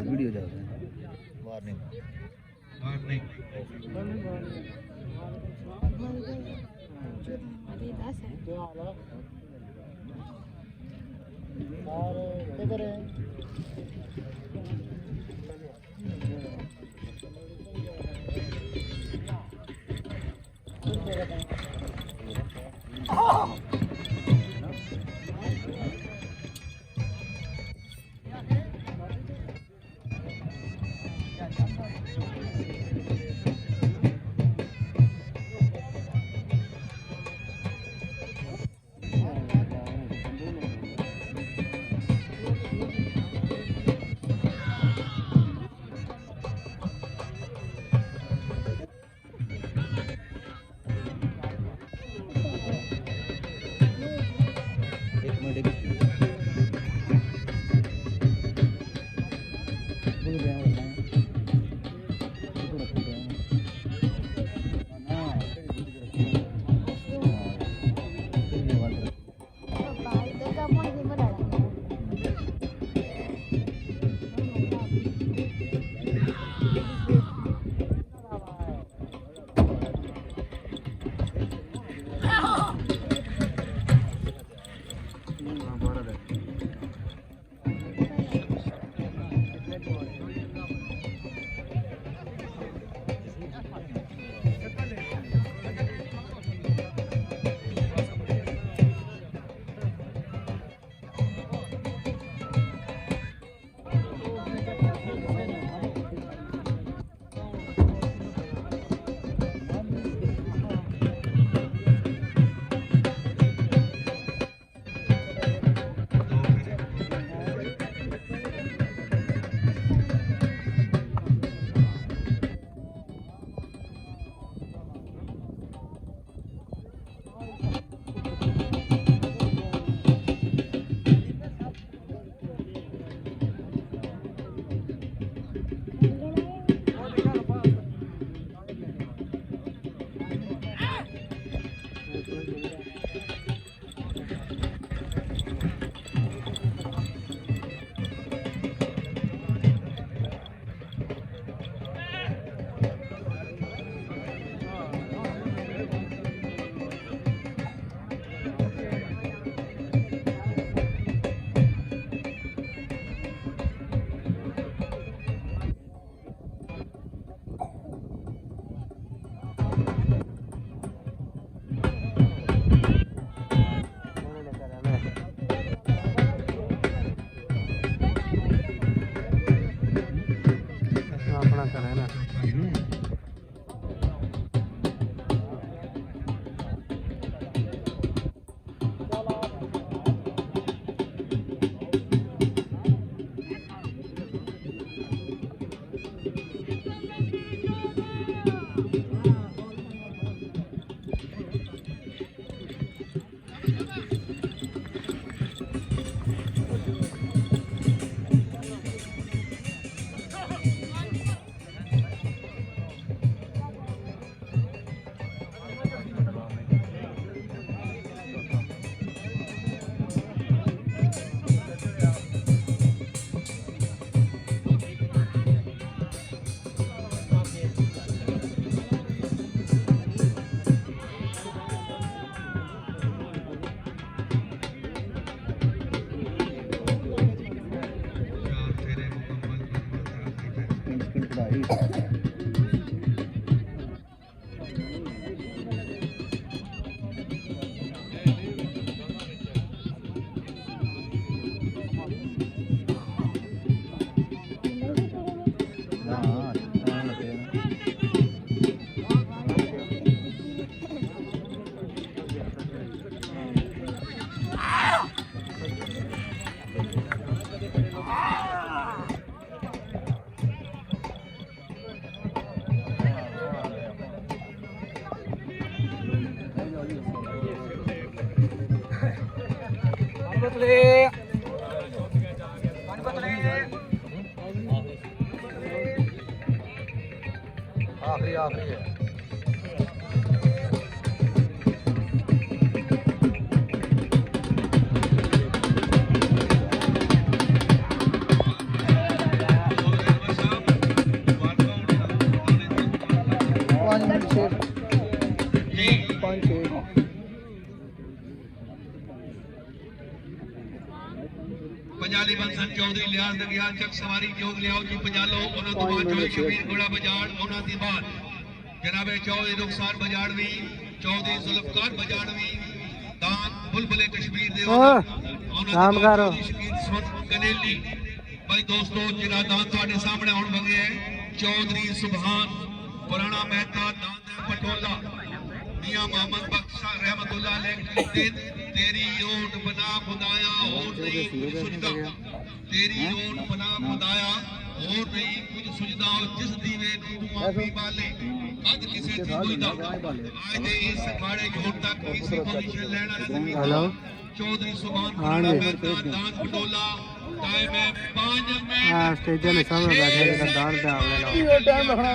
video जा warning warning और किधर है पतले आखिरी आखिरी है पंजाली बंसन चौधरी लिहाज दगियाल चक सवारी जोग लियाओ जी पंजालो उन्होंने तो बाद चौधरी शबीर घोड़ा बजाड़ उन्होंने दी बाद जनाबे चौधरी रुखसार बजाड़वी चौधरी जुल्फकार बजाड़वी दान बुलबुले कश्मीर दे काम करो कनेली भाई दोस्तों जिला दान ਤੁਹਾਡੇ ਸਾਹਮਣੇ ਆਉਣ ਵਗੇ ਹੈ चौधरी सुभान पुराना मेहता दान पटोला मियां मोहम्मद बख्शा रहमतुल्लाह अलैह तेरी ओट बना खुदाया और नहीं कुछ सुझदा तेरी ओट बना खुदाया और नहीं कुछ सुझदा जिस दीवे तू आपी बाले अज किसे दी दुईदा आज दे इस अखाड़े जोड़ तक किसी पोजीशन लेना नहीं हेलो चौधरी सुभान पुराना मेहता दान पटोला टाइम है 5 में हां स्टेज में सामने बैठे दान पे आवे ना टाइम रखना